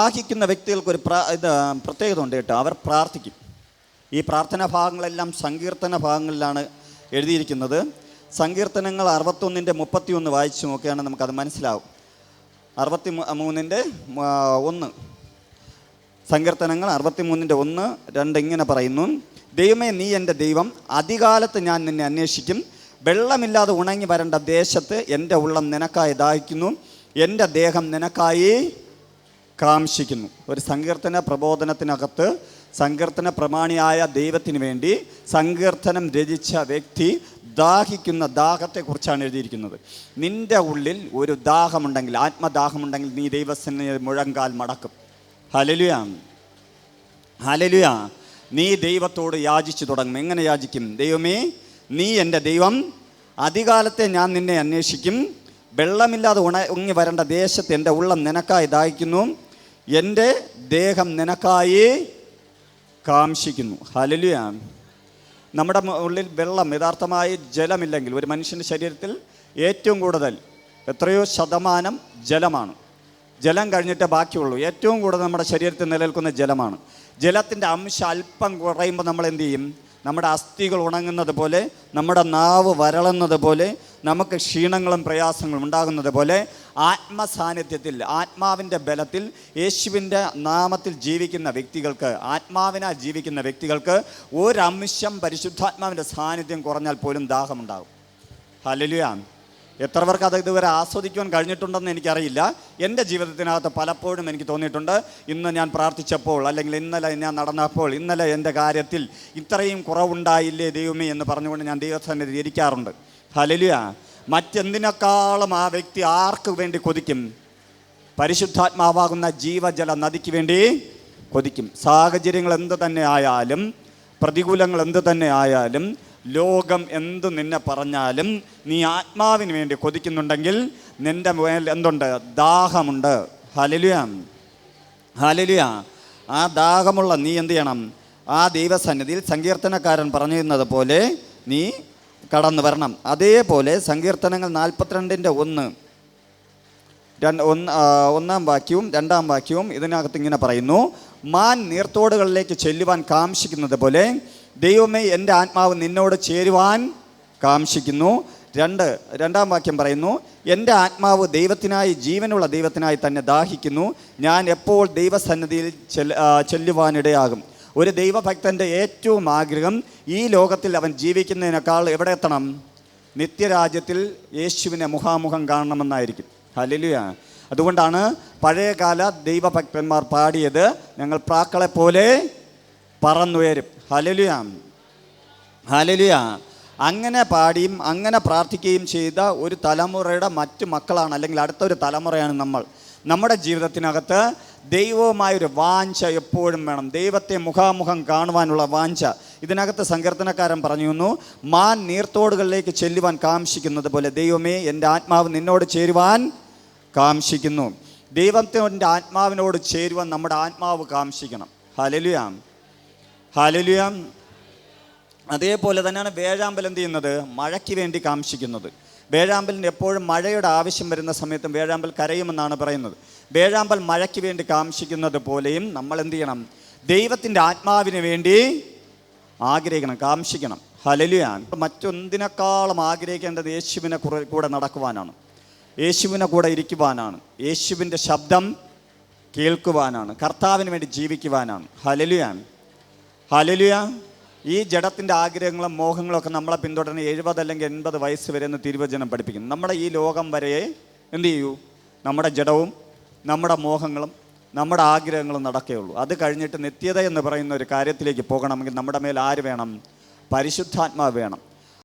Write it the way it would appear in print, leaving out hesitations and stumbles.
ദാഹിക്കുന്ന വ്യക്തികൾക്ക് ഒരു പ്രത്യേകത ഉണ്ട് കേട്ടോ. അവർ പ്രാർത്ഥിക്കും. ഈ പ്രാർത്ഥനാ ഭാഗങ്ങളെല്ലാം സങ്കീർത്തന ഭാഗങ്ങളിലാണ് എഴുതിയിരിക്കുന്നത്. സങ്കീർത്തനങ്ങൾ 61:31 വായിച്ചു നോക്കുകയാണെങ്കിൽ നമുക്കത് മനസ്സിലാവും. 63:1 സങ്കീർത്തനങ്ങൾ 63:1-2 ഇങ്ങനെ പറയുന്നു: ദൈവമേ, നീ എൻ്റെ ദൈവം, അതികാലത്ത് ഞാൻ നിന്നെ അന്വേഷിക്കും. വെള്ളമില്ലാതെ ഉണങ്ങി വരേണ്ട ദേശത്ത് എൻ്റെ ഉള്ളം നിനക്കായി ദാഹിക്കുന്നു, എൻ്റെ ദേഹം നിനക്കായി കാംക്ഷിക്കുന്നു. ഒരു സങ്കീർത്തന പ്രബോധനത്തിനകത്ത് സങ്കീർത്തന പ്രമാണിയായ ദൈവത്തിന് വേണ്ടി സങ്കീർത്തനം രചിച്ച വ്യക്തി ദാഹിക്കുന്ന ദാഹത്തെക്കുറിച്ചാണ് എഴുതിയിരിക്കുന്നത്. നിൻ്റെ ഉള്ളിൽ ഒരു ദാഹമുണ്ടെങ്കിൽ, ആത്മദാഹമുണ്ടെങ്കിൽ, നീ ദൈവസന്നിധിയിൽ മുഴങ്കാൽ മടക്കും. Hallelujah, hallelujah. നീ ദൈവത്തോട് യാചിച്ചു തുടങ്ങും. എങ്ങനെ യാചിക്കും? ദൈവമേ, നീ എൻ്റെ ദൈവം, അതികാലത്തെ ഞാൻ നിന്നെ അന്വേഷിക്കും. വെള്ളമില്ലാതെ ഉണങ്ങി വരേണ്ട ദേശത്ത് എൻ്റെ ഉള്ളം നിനക്കായി ദാഹിക്കുന്നു, എൻ്റെ ദേഹം നിനക്കായി കാംക്ഷിക്കുന്നു. ഹല്ലേലൂയ. നമ്മുടെ ഉള്ളിൽ വെള്ളം, യഥാർത്ഥമായി ജലമില്ലെങ്കിൽ, ഒരു മനുഷ്യൻ്റെ ശരീരത്തിൽ ഏറ്റവും കൂടുതൽ എത്രയോ ശതമാനം ജലമാണ്. ജലം കഴിഞ്ഞിട്ടേ ബാക്കിയുള്ളൂ. ഏറ്റവും കൂടുതൽ നമ്മുടെ ശരീരത്തിൽ നിലനിൽക്കുന്ന ജലമാണ്. ജലത്തിൻ്റെ അംശം അല്പം കുറയുമ്പോൾ നമ്മൾ എന്തു ചെയ്യും? നമ്മുടെ അസ്ഥികൾ ഉണങ്ങുന്നത് പോലെ, നമ്മുടെ നാവ് വരളുന്നത് പോലെ, നമുക്ക് ക്ഷീണങ്ങളും പ്രയാസങ്ങളും ഉണ്ടാകുന്നത് പോലെ, ആത്മസാന്നിധ്യത്തിൽ, ആത്മാവിൻ്റെ ബലത്തിൽ, യേശുവിൻ്റെ നാമത്തിൽ ജീവിക്കുന്ന വ്യക്തികൾക്ക്, ആത്മാവിനാൽ ജീവിക്കുന്ന വ്യക്തികൾക്ക് ഒരംശം പരിശുദ്ധാത്മാവിൻ്റെ സാന്നിധ്യം കുറഞ്ഞാൽ പോലും ദാഹമുണ്ടാകും. ഹല്ലേലൂയ. എത്ര പേർക്ക് അത് ഇതുവരെ ആസ്വദിക്കുവാൻ കഴിഞ്ഞിട്ടുണ്ടെന്ന് എനിക്കറിയില്ല. എൻ്റെ ജീവിതത്തിനകത്ത് പലപ്പോഴും എനിക്ക് തോന്നിയിട്ടുണ്ട്, ഇന്ന് ഞാൻ പ്രാർത്ഥിച്ചപ്പോൾ, അല്ലെങ്കിൽ ഇന്നലെ ഞാൻ നടന്നപ്പോൾ, ഇന്നലെ എൻ്റെ കാര്യത്തിൽ ഇത്രയും കുറവുണ്ടായില്ലേ ദൈവമേ എന്ന് പറഞ്ഞുകൊണ്ട് ഞാൻ ദൈവസന്നിധി ഇരിക്കാറുണ്ട്. ഹല്ലേലൂയ. മറ്റെന്തിനേക്കാളും ആ വ്യക്തി ആർക്ക് വേണ്ടി കൊതിക്കും? പരിശുദ്ധാത്മാവാകുന്ന ജീവജല നദിക്ക് വേണ്ടി കൊതിക്കും. സാഹചര്യങ്ങൾ എന്ത് തന്നെ ആയാലും, പ്രതികൂലങ്ങൾ എന്ത് തന്നെ ആയാലും, ലോകം എന്തു നിന്നെ പറഞ്ഞാലും, നീ ആത്മാവിന് വേണ്ടി കൊതിക്കുന്നുണ്ടെങ്കിൽ നിൻ്റെ മേൽ എന്തുണ്ട്? ദാഹമുണ്ട്. Hallelujah, hallelujah. ആ ദാഹമുള്ള നീ എന്ത് ചെയ്യണം? ആ ദൈവസന്നിധിയിൽ സങ്കീർത്തനക്കാരൻ പറഞ്ഞിരുന്നത് പോലെ നീ കടന്നു വരണം. അതേപോലെ സങ്കീർത്തനങ്ങൾ 42:1 ഒന്നാം വാക്യവും 2-ാം വാക്യവും ഇതിനകത്ത് ഇങ്ങനെ പറയുന്നു: മാൻ നീർത്തോടുകളിലേക്ക് ചെല്ലുവാൻ കാംക്ഷിക്കുന്നത് പോലെ ദൈവമേ, എൻ്റെ ആത്മാവ് നിന്നോട് ചേരുവാൻ കാംക്ഷിക്കുന്നു. 2-ാം വാക്യം പറയുന്നു: എൻ്റെ ആത്മാവ് ദൈവത്തിനായി, ജീവനുള്ള ദൈവത്തിനായി തന്നെ ദാഹിക്കുന്നു. ഞാൻ എപ്പോൾ ദൈവസന്നിധിയിൽ ചെല്ലുവാനിടയാകും. ഒരു ദൈവഭക്തൻ്റെ ഏറ്റവും ആഗ്രഹം ഈ ലോകത്തിൽ അവൻ ജീവിക്കുന്നതിനേക്കാൾ എവിടെ എത്തണം? നിത്യരാജ്യത്തിൽ യേശുവിനെ മുഖാമുഖം കാണണമെന്നായിരിക്കും. ഹല്ലേലൂയ. അതുകൊണ്ടാണ് പഴയകാല ദൈവഭക്തന്മാർ പാടിയത്: ഞങ്ങൾ പ്രാക്കളെപ്പോലെ പറന്നുയരും. Hallelujah, hallelujah. അങ്ങനെ പാടിയും അങ്ങനെ പ്രാർത്ഥിക്കുകയും ചെയ്ത ഒരു തലമുറയുടെ മറ്റു മക്കളാണ്, അല്ലെങ്കിൽ അടുത്തൊരു തലമുറയാണ് നമ്മൾ. നമ്മുടെ ജീവിതത്തിനകത്ത് ദൈവവുമായൊരു വാഞ്ച എപ്പോഴും വേണം. ദൈവത്തെ മുഖാമുഖം കാണുവാനുള്ള വാഞ്ച. ഇതിനകത്ത് സങ്കീർത്തനക്കാരൻ പറഞ്ഞു: മാൻ നീർത്തോടുകളിലേക്ക് ചെല്ലുവാൻ കാംക്ഷിക്കുന്നത് പോലെ ദൈവമേ, എൻ്റെ ആത്മാവ് നിന്നോട് ചേരുവാൻ കാംക്ഷിക്കുന്നു. ദൈവത്തിൻ്റെ ആത്മാവിനോട് ചേരുവാൻ നമ്മുടെ ആത്മാവ് കാംക്ഷിക്കണം. Hallelujah, hallelujah. അതേപോലെ തന്നെയാണ് വേഴാമ്പൽ എന്ത് ചെയ്യുന്നത്? മഴയ്ക്ക് വേണ്ടി കാംക്ഷിക്കുന്നത്. വേഴാമ്പലിന് എപ്പോഴും മഴയുടെ ആവശ്യം വരുന്ന സമയത്തും വേഴാമ്പൽ കരയുമെന്നാണ് പറയുന്നത്. വേഴാമ്പൽ മഴയ്ക്ക് വേണ്ടി കാംക്ഷിക്കുന്നത് പോലെയും നമ്മൾ എന്ത് ചെയ്യണം? ദൈവത്തിൻ്റെ ആത്മാവിന് വേണ്ടി ആഗ്രഹിക്കണം, കാംക്ഷിക്കണം. ഹല്ലേലൂയ. മറ്റൊന്നിനേക്കാളും ആഗ്രഹിക്കേണ്ടത് യേശുവിനെ കൂടെ നടക്കുവാനാണ്, യേശുവിനെ കൂടെ ഇരിക്കുവാനാണ്, യേശുവിൻ്റെ ശബ്ദം കേൾക്കുവാനാണ്, കർത്താവിന് വേണ്ടി ജീവിക്കുവാനാണ്. Hallelujah, hallelujah. ഈ ജഡത്തിൻ്റെ ആഗ്രഹങ്ങളും മോഹങ്ങളൊക്കെ നമ്മളെ പിന്തുടരുന്ന 70 അല്ലെങ്കിൽ 80 വയസ്സ് വരെ എന്ന് തിരുവചനം പഠിപ്പിക്കുന്നു. നമ്മുടെ ഈ ലോകം വരെ എന്ത് ചെയ്യൂ? നമ്മുടെ ജഡവും നമ്മുടെ മോഹങ്ങളും നമ്മുടെ ആഗ്രഹങ്ങളും നടക്കുകയുള്ളൂ. അത് കഴിഞ്ഞിട്ട് നിത്യത എന്ന് പറയുന്ന ഒരു കാര്യത്തിലേക്ക് പോകണമെങ്കിൽ നമ്മുടെ മേൽ ആര് വേണം? പരിശുദ്ധാത്മാവ് വേണം.